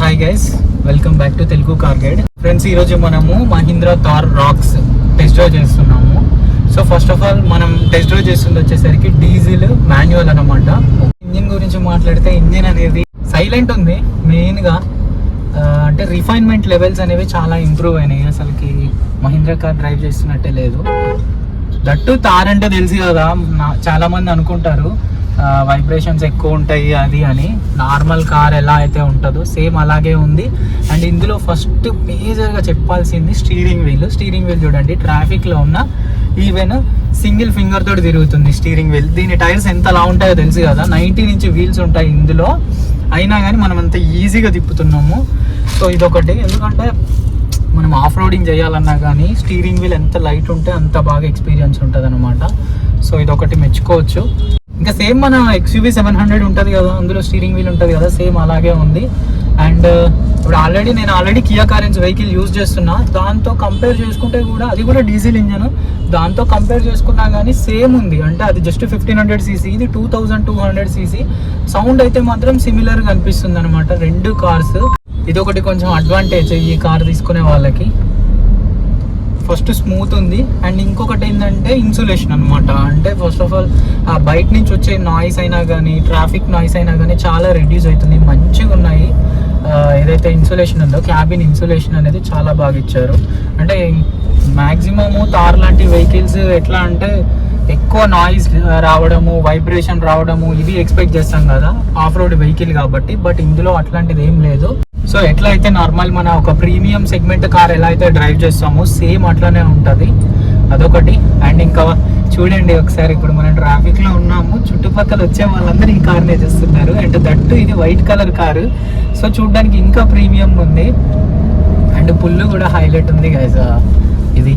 Hi guys, welcome back to Telugu car guide. Friends, ఈరోజు మనము Mahindra Thar Roxx test drive చేస్తున్నాము. So first of all మనం test drive చేస్తుంది వచ్చేసరికి డీజిల్ మాన్యువల్ అనమాట. ఇంజిన్ గురించి మాట్లాడితే ఇంజిన్ అనేది సైలెంట్ ఉంది. మెయిన్గా అంటే రిఫైన్మెంట్ లెవెల్స్ అనేవి చాలా ఇంప్రూవ్ అయినాయి. అసలుకి మహీంద్రా కార్ డ్రైవ్ చేస్తున్నట్టే లేదు. దట్టు థార్ అంటే తెలుసు కదా, చాలా మంది అనుకుంటారు వైబ్రేషన్స్ ఎక్కువ ఉంటాయి అది అని. నార్మల్ కార్ ఎలా అయితే ఉంటుందో సేమ్ అలాగే ఉంది. అండ్ ఇందులో ఫస్ట్ మేజర్గా చెప్పాల్సింది స్టీరింగ్ వీల్ చూడండి. ట్రాఫిక్లో ఉన్న ఈవెన్ సింగిల్ ఫింగర్ తోటి తిరుగుతుంది స్టీరింగ్ వీల్. దీని టైర్స్ ఎంత లా ఉంటాయో తెలుసు కదా, 19 ఇంచ్ వీల్స్ ఉంటాయి ఇందులో. అయినా కానీ మనం అంత ఈజీగా తిప్పుతున్నాము. సో ఇదొకటి, ఎందుకంటే మనం ఆఫ్ రోడింగ్ చేయాలన్నా కానీ స్టీరింగ్ వీల్ ఎంత లైట్ ఉంటే అంత బాగా ఎక్స్పీరియన్స్ ఉంటుంది అనమాట. సో ఇదొకటి మెచ్చుకోవచ్చు. ఇంకా సేమ్ మన XUV 700 ఉంటుంది కదా, అందులో స్టీరింగ్ వీల్ ఉంటుంది కదా, సేమ్ అలాగే ఉంది. అండ్ ఇప్పుడు నేను already Kia Carens vehicle use చేస్తున్నా. దాంతో కంపేర్ చేసుకుంటే కూడా, అది కూడా డీజిల్ ఇంజన్, దాంతో కంపేర్ చేసుకున్నా కానీ సేమ్ ఉంది. అంటే అది జస్ట్ 1500 cc, ఇది 2200 cc. సౌండ్ అయితే మాత్రం సిమిలర్గా అనిపిస్తుంది అనమాట రెండు కార్స్. ఇదొకటి కొంచెం అడ్వాంటేజ్ ఈ కార్ తీసుకునే వాళ్ళకి. ఫస్ట్ స్మూత్ ఉంది. అండ్ ఇంకొకటి ఏంటంటే ఇన్సులేషన్ అనమాట. అంటే ఫస్ట్ ఆఫ్ ఆల్ ఆ బయట నుంచి వచ్చే నాయిస్ అయినా కానీ, ట్రాఫిక్ నాయిస్ అయినా కానీ చాలా రెడ్యూస్ అవుతుంది. మంచిగా ఉన్నాయి. ఏదైతే ఇన్సులేషన్ ఉందో, క్యాబిన్ ఇన్సులేషన్ అనేది చాలా బాగా ఇచ్చారు. అంటే మ్యాక్సిమము థార్ లాంటి వెహికల్స్ ఎట్లా అంటే ఎక్కువ నాయిస్ రావడము, వైబ్రేషన్ రావడము ఇది ఎక్స్పెక్ట్ చేస్తాం కదా ఆఫ్ రోడ్ వెహికల్ కాబట్టి. బట్ ఇందులో అట్లాంటిది ఏం లేదు. సో ఎట్లా అయితే నార్మల్ మన ఒక ప్రీమియం సెగ్మెంట్ కార్ ఎలా అయితే డ్రైవ్ చేస్తామో సేమ్ అట్లానే ఉంటుంది. అదొకటి. అండ్ ఇంకా చూడండి ఒకసారి, ఇప్పుడు మనం ట్రాఫిక్లో ఉన్నాము, చుట్టుపక్కల వచ్చే వాళ్ళందరూ ఈ కార్నే చేస్తున్నారు. అండ్ దట్టు ఇది వైట్ కలర్ కారు. సో చూడడానికి ఇంకా ప్రీమియం ఉంది. అండ్ పుల్లు కూడా హైలైట్ ఉంది గైస్. ఇది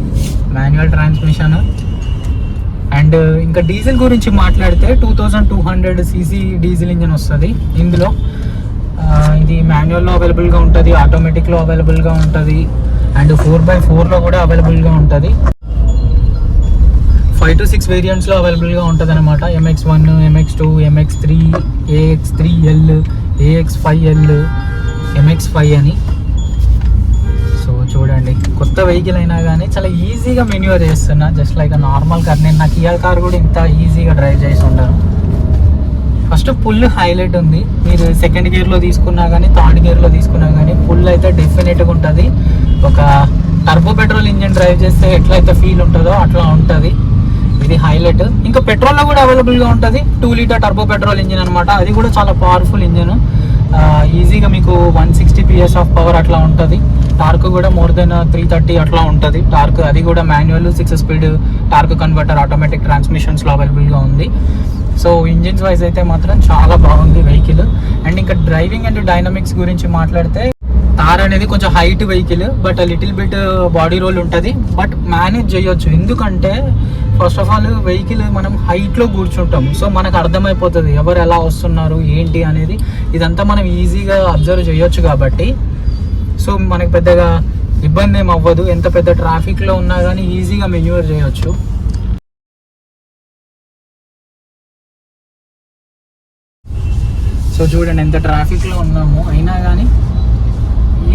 మాన్యువల్ ట్రాన్స్మిషన్. అండ్ ఇంకా డీజిల్ గురించి మాట్లాడితే 2200 cc డీజిల్ ఇంజన్ వస్తుంది ఇందులో. ఇది మాన్యువల్లో అవైలబుల్గా ఉంటుంది, ఆటోమేటిక్లో అవైలబుల్గా ఉంటుంది, అండ్ 4x4లో కూడా అవైలబుల్గా ఉంటుంది. 5 to 6 వేరియంట్స్లో అవైలబుల్గా ఉంటుంది అనమాట. MX1, MX2, MX3, AX3L, AX5L, MX5 అని. సో చూడండి, కొత్త వెహికల్ అయినా కానీ చాలా ఈజీగా మెన్యూర్ చేస్తున్నా, జస్ట్ లైక్ నార్మల్ కార్. నేను నా కియా కార్ కూడా ఇంత ఈజీగా డ్రైవ్ చేసి ఉంటాను. ఫస్ట్ పుల్ హైలైట్ ఉంది. మీరు సెకండ్ గేర్లో తీసుకున్నా కానీ, థర్డ్ గేర్లో తీసుకున్నా కానీ పుల్ అయితే డెఫినెట్గా ఉంటుంది. ఒక టర్బో పెట్రోల్ ఇంజిన్ డ్రైవ్ చేస్తే ఎట్లయితే ఫీల్ ఉంటుందో అట్లా ఉంటుంది. ఇది హైలైట్. ఇంకా పెట్రోల్లో కూడా అవైలబుల్గా ఉంటుంది. 2 లీటర్ టర్బో పెట్రోల్ ఇంజిన్ అనమాట. అది కూడా చాలా పవర్ఫుల్ ఇంజిన్. ఈజీగా మీకు 160 PS ఆఫ్ పవర్ అట్లా ఉంటుంది. టార్క్ కూడా మోర్ దెన్ 330 అట్లా ఉంటుంది టార్క్. అది కూడా manual 6 speed torque converter automatic ట్రాన్స్మిషన్స్లో అవైలబుల్గా ఉంది. సో ఇంజిన్స్ వైజ్ అయితే మాత్రం చాలా బాగుంది వెహికల్. అండ్ ఇంకా డ్రైవింగ్ అండ్ డైనమిక్స్ గురించి మాట్లాడితే, థార్ అనేది కొంచెం height vehicle, but little bit body roll ఉంటుంది. బట్ మేనేజ్ చేయొచ్చు, ఎందుకంటే ఫస్ట్ ఆఫ్ ఆల్ వెహికల్ మనం హైట్లో కూర్చుంటాం. సో మనకు అర్థమైపోతుంది ఎవరు ఎలా వస్తున్నారు ఏంటి అనేది. ఇదంతా మనం ఈజీగా అబ్జర్వ్ చేయొచ్చు కాబట్టి సో మనకు పెద్దగా ఇబ్బంది ఏం అవ్వదు. ఎంత పెద్ద ట్రాఫిక్లో ఉన్నా కానీ ఈజీగా మెన్యూర్ చేయొచ్చు. సో చూడండి, ఎంత ట్రాఫిక్లో ఉన్నాము అయినా కానీ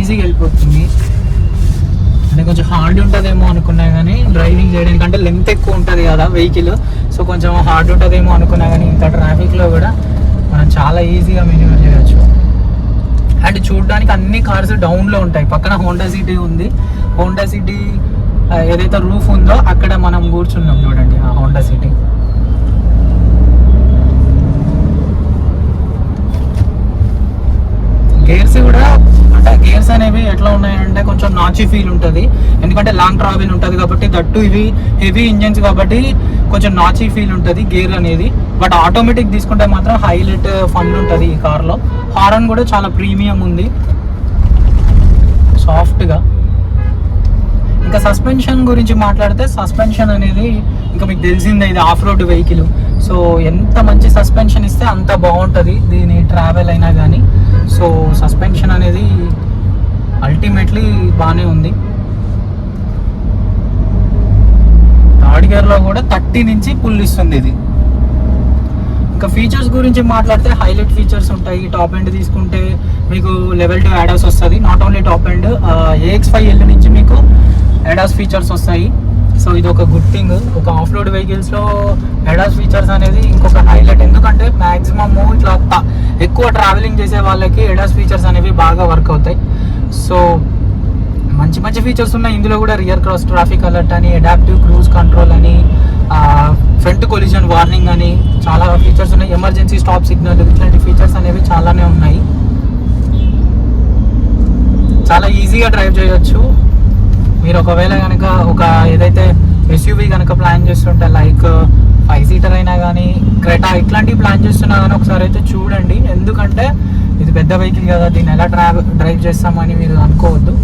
ఈజీగా వెళ్ళిపోతుంది. అంటే కొంచెం హార్డ్ ఉంటుందేమో అనుకున్నా కానీ డ్రైవింగ్ చేయడానికి, అంటే లెంత్ ఎక్కువ ఉంటుంది కదా వెహికల్, సో కొంచెం హార్డ్ ఉంటుందేమో అనుకున్నా కానీ ఇంత ట్రాఫిక్లో కూడా మనం చాలా ఈజీగా మెన్యూర్ చేయొచ్చు. అండ్ చూడడానికి అన్ని కార్స్ డౌన్లో ఉంటాయి. పక్కన హోండా సిటీ ఉంది. హోండా సిటీ ఏదైతే రూఫ్ ఉందో అక్కడ మనం కూర్చున్నాం చూడండి, ఆ హోండా సిటీ. గేర్స్ కూడా, అంటే గేర్స్ అనేవి ఎట్లా ఉన్నాయంటే కొంచెం నాచీ ఫీల్ ఉంటుంది. ఎందుకంటే లాంగ్ ట్రావెల్ ఉంటుంది కాబట్టి, దట్టు ఇవి హెవీ ఇంజన్స్ కాబట్టి కొంచెం నాచీ ఫీల్ ఉంటుంది గేర్ అనేది. బట్ ఆటోమేటిక్ తీసుకుంటే మాత్రం హైలైట్ ఫన్ ఉంటుంది ఈ కార్లో. హార్న్ కూడా చాలా ప్రీమియం ఉంది, సాఫ్ట్గా. ఇంకా సస్పెన్షన్ గురించి మాట్లాడితే, సస్పెన్షన్ అనేది ఇంకా మీకు తెలిసిందే, ఇది ఆఫ్ రోడ్ వెహికల్. సో ఎంత మంచి సస్పెన్షన్ ఇస్తే అంత బాగుంటుంది దీని ట్రావెల్ అయినా కానీ. సో సస్పెన్షన్ అనేది అల్టిమేట్లీ బాగానే ఉంది. థర్డ్ గేర్లో కూడా 30 నుంచి పుల్ ఇస్తుంది ఇది. ఇంకా ఫీచర్స్ గురించి మాట్లాడితే హైలైట్ ఫీచర్స్ ఉంటాయి. టాప్ ఎండ్ తీసుకుంటే మీకు లెవెల్ 2 ADAS వస్తుంది. Not only top end, AX5L నుంచి మీకు ADAS ఫీచర్స్ వస్తాయి. సో ఇది ఒక గుడ్ థింగ్. ఒక ఆఫ్ రోడ్ వెహికల్స్లో ADAS ఫీచర్స్ అనేది ఇంకొక హైలైట్. ఎందుకంటే మ్యాక్సిమమ్ ఇట్లా ఎక్కువ ట్రావెలింగ్ చేసే వాళ్ళకి ADAS ఫీచర్స్ అనేవి బాగా వర్క్ అవుతాయి. సో మంచి మంచి ఫీచర్స్ ఉన్నాయి ఇందులో కూడా. రియర్ క్రాస్ ట్రాఫిక్ అలర్ట్ అని, అడాప్టివ్ క్రూజ్ కంట్రోల్ అని, ఫ్రంట్ కొలిజన్ వార్నింగ్ అని చాలా ఫీచర్స్ ఉన్నాయి. ఎమర్జెన్సీ స్టాప్ సిగ్నల్, ఇట్లాంటి ఫీచర్స్ అనేవి చాలానే ఉన్నాయి. చాలా ఈజీగా డ్రైవ్ చేయొచ్చు. మీరు ఒకవేళ కనుక ఒక ఏదైతే SUV కనుక ప్లాన్ చేస్తుంటే లైక్ 5 సీటర్ అయినా కానీ క్రెటా ఇట్లాంటివి ప్లాన్ చేస్తున్నా కానీ ఒకసారి అయితే చూడండి. ఎందుకంటే ఇది పెద్ద వెహికల్ కదా, దీన్ని ఎలా డ్రైవ్ చేస్తామని మీరు అనుకోవద్దు.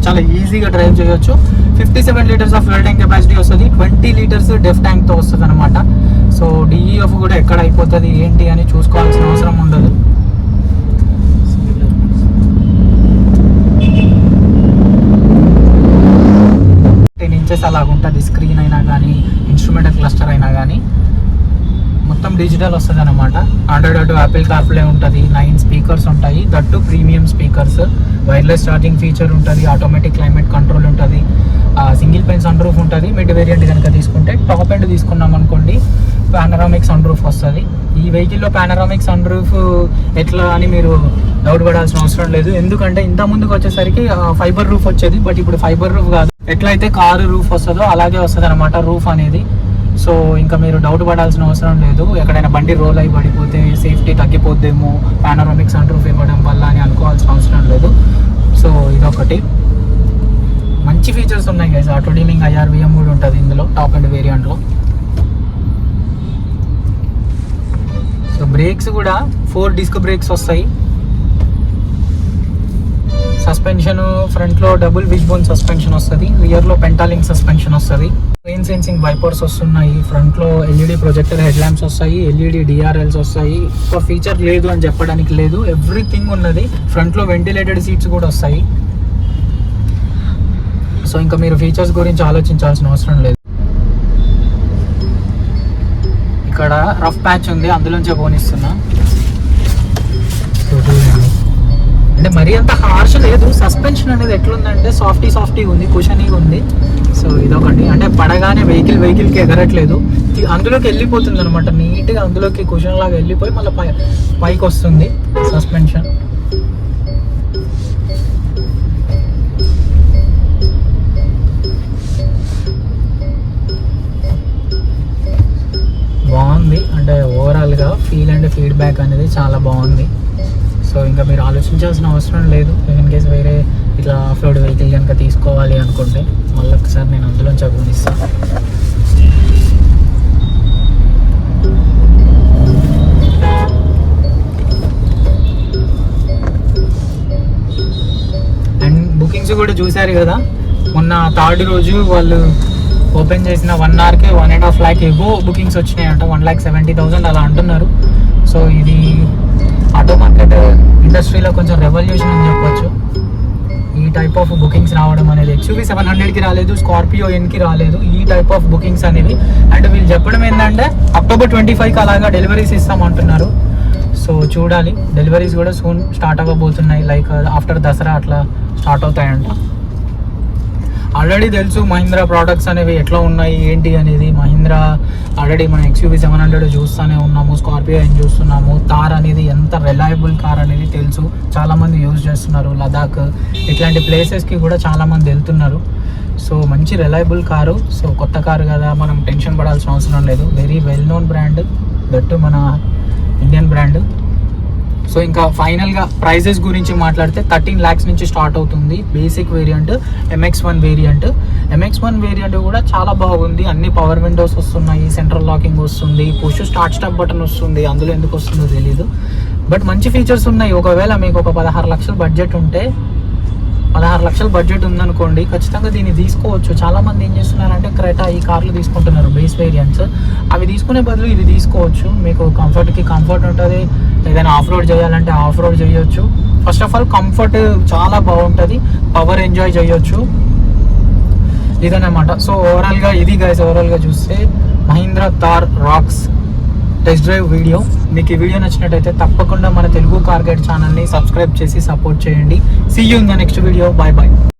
చాలా ఈజీగా డ్రైవ్ చేయొచ్చు. 57 litres of fuel tank capacity వస్తుంది. 20 లీటర్స్ డెఫ్ ట్యాంక్తో వస్తుంది అనమాట. సో DEF కూడా ఎక్కడ అయిపోతుంది ఏంటి అని చూసుకోవాల్సిన అవసరం ఉండదు. 10 ఇంచెస్ అలాగుంటుంది స్క్రీన్ అయినా కానీ, ఇన్స్ట్రుమెంటల్ క్లస్టర్ అయినా కానీ మొత్తం డిజిటల్ వస్తుంది అనమాట. ఆండ్రాయిడ్ ఆటో, యాపిల్ కార్ప్లే ఉంటుంది. 9 స్పీకర్స్ ఉంటాయి, that premium speakers. Wireless charging feature ఉంటుంది. ఆటోమేటిక్ క్లైమేట్ కంట్రోల్ ఉంటుంది. సింగిల్ పెన్ సన్ రూఫ్ ఉంటుంది. మిడ్ వేరియంట్ కనుక తీసుకుంటే, టాప్ ఎండ్ తీసుకున్నాం అనుకోండి పానరామిక్ సన్ రూఫ్ వస్తుంది. ఈ వెహికల్లో పానరామిక్ సన్ రూఫ్ ఎట్లా అని మీరు డౌట్ పడాల్సిన అవసరం లేదు. ఎందుకంటే ఇంత ముందుకు వచ్చేసరికి ఫైబర్ రూఫ్ వచ్చేది, బట్ ఇప్పుడు ఫైబర్ రూఫ్ కాదు. ఎట్లయితే కారు రూఫ్ వస్తుందో అలాగే వస్తుంది అనమాట రూఫ్ అనేది. సో ఇంకా మీరు డౌట్ పడాల్సిన అవసరం లేదు. ఎక్కడైనా బండి రోల్ అయి పడిపోతే సేఫ్టీ తగ్గిపోద్దేమో పానరామిక్ సన్ రూఫ్ ఇవ్వడం వల్ల అని అనుకోవాల్సిన అవసరం లేదు. సో ఇదొకటి మంచి ఫీచర్స్ ఉన్నాయి గైస్. ఆటో డీమింగ్ IRVM కూడా ఉంటుంది ఇందులో టాప్ అండ్ వేరియంట్లో. సో బ్రేక్స్ కూడా 4 డిస్క్ బ్రేక్స్ వస్తాయి. సస్పెన్షన్ ఫ్రంట్లో డబుల్ విష్ బోన్ సస్పెన్షన్ వస్తుంది. రియర్లో పెంటాలింక్ సస్పెన్షన్ వస్తుంది. రెయిన్ సెన్సింగ్ వైపర్స్ వస్తున్నాయి. ఫ్రంట్లో LED ప్రొజెక్టర్ హెడ్ ల్యాంప్స్ వస్తాయి. LED DRLs వస్తాయి. ఒక ఫీచర్ లేదు అని చెప్పడానికి లేదు, ఎవ్రీథింగ్ ఉన్నది. ఫ్రంట్లో వెంటిలేటెడ్ సీట్స్ కూడా వస్తాయి. సో ఇంకా మీరు ఫీచర్స్ గురించి ఆలోచించాల్సిన అవసరం లేదు. ఇక్కడ రఫ్ ప్యాచ్ ఉంది, అందులోంచే పోనిస్తున్నా. అంటే మరీ అంత హార్ష్ లేదు. సస్పెన్షన్ అనేది ఎట్లుందంటే సాఫ్టీ ఉంది, కుషనీగా ఉంది. సో ఇదొకటి. అంటే పడగానే వెహికల్కి ఎగరట్లేదు, అందులోకి వెళ్ళిపోతుంది అనమాట నీట్గా. అందులోకి కుషన్ లాగా వెళ్ళిపోయి మళ్ళీ పైకి వస్తుంది సస్పెన్షన్. బాగుంది. అంటే ఓవరాల్గా ఫీల్ అండ్ ఫీడ్బ్యాక్ అనేది చాలా బాగుంది. సో ఇంకా మీరు ఆలోచించాల్సిన అవసరం లేదు. ఇన్ కేస్ వేరే ఇట్లా ఆఫ్ రోడ్ వెహికల్ కనుక తీసుకోవాలి అనుకుంటే మళ్ళీ ఒకసారి నేను అందులో చదువునిస్తాను. అండ్ బుకింగ్స్ కూడా చూశారు కదా, మొన్న 3rd రోజు వాళ్ళు ఓపెన్ చేసిన 1 అవర్కే 1.5 lakh ఎబో బుకింగ్స్ వచ్చినాయంట. 1,70,000 అలా అంటున్నారు. సో ఇది ఆటో మార్కెట్ ఇండస్ట్రీలో కొంచెం రెవల్యూషన్ అని చెప్పొచ్చు. ఈ టైప్ ఆఫ్ బుకింగ్స్ రావడం అనేది XUV 700కి రాలేదు, స్కార్పియో Nకి రాలేదు. ఈ టైప్ ఆఫ్ బుకింగ్స్ అనేవి. అండ్ వీళ్ళు చెప్పడం ఏంటంటే October 25కి అలాగా డెలివరీస్ ఇస్తామంటున్నారు. సో చూడాలి, డెలివరీస్ కూడా సూన్ స్టార్ట్ అవ్వబోతున్నాయి. లైక్ ఆఫ్టర్ దసరా అట్లా స్టార్ట్ అవుతాయంట. ఆల్రెడీ తెలుసు మహీంద్రా ప్రోడక్ట్స్ అనేవి ఎట్లా ఉన్నాయి ఏంటి అనేది. మహీంద్రా ఆల్రెడీ మనం XUV 700 చూస్తూనే ఉన్నాము, స్కార్పియో N చూస్తున్నాము. థార్ అనేది ఎంత రిలయబుల్ కార్ అనేది తెలుసు, చాలామంది యూజ్ చేస్తున్నారు. లదాఖ్ ఇట్లాంటి ప్లేసెస్కి కూడా చాలామంది వెళ్తున్నారు. సో మంచి రిలయబుల్ కారు. సో కొత్త కారు కదా, మనం టెన్షన్ పడాల్సిన అవసరం లేదు. Very well known brand, that మన ఇండియన్ బ్రాండ్. సో ఇంకా ఫైనల్గా ప్రైజెస్ గురించి మాట్లాడితే 13 lakhs నుంచి స్టార్ట్ అవుతుంది బేసిక్ వేరియంట్. MX1 వేరియంట్ కూడా చాలా బాగుంది. అన్ని పవర్ విండోస్ వస్తున్నాయి, సెంట్రల్ లాకింగ్ వస్తుంది, పుష్ స్టాప్ బటన్ వస్తుంది. అందులో ఎందుకు వస్తుందో తెలీదు, బట్ మంచి ఫీచర్స్ ఉన్నాయి. ఒకవేళ మీకు ఒక 16 లక్షల బడ్జెట్ ఉంటే, 16 లక్షల బడ్జెట్ ఉందనుకోండి, ఖచ్చితంగా దీన్ని తీసుకోవచ్చు. చాలామంది ఏం చేస్తున్నారంటే క్రెటా ఈ కార్లు తీసుకుంటున్నారు బేస్ వేరియంట్స్. అవి తీసుకునే బదులు ఇది తీసుకోవచ్చు. మీకు కంఫర్ట్ ఉంటుంది. ఏదైనా ఆఫ్ రోడ్ చేయాలంటే ఆఫ్ రోడ్ చేయొచ్చు. ఫస్ట్ ఆఫ్ ఆల్ కంఫర్ట్ చాలా బాగుంటుంది, పవర్ ఎంజాయ్ చేయొచ్చు, ఇదన్నమాట. సో ఓవరాల్గా ఇది గైస్. ఓవరాల్గా చూస్తే Mahindra Thar Roxx test drive video. మీకు ఈ వీడియో నచ్చినట్టయితే తప్పకుండా మన తెలుగు కార్ గైడ్ ఛానల్ని సబ్స్క్రైబ్ చేసి సపోర్ట్ చేయండి. See you in the next video. Bye bye.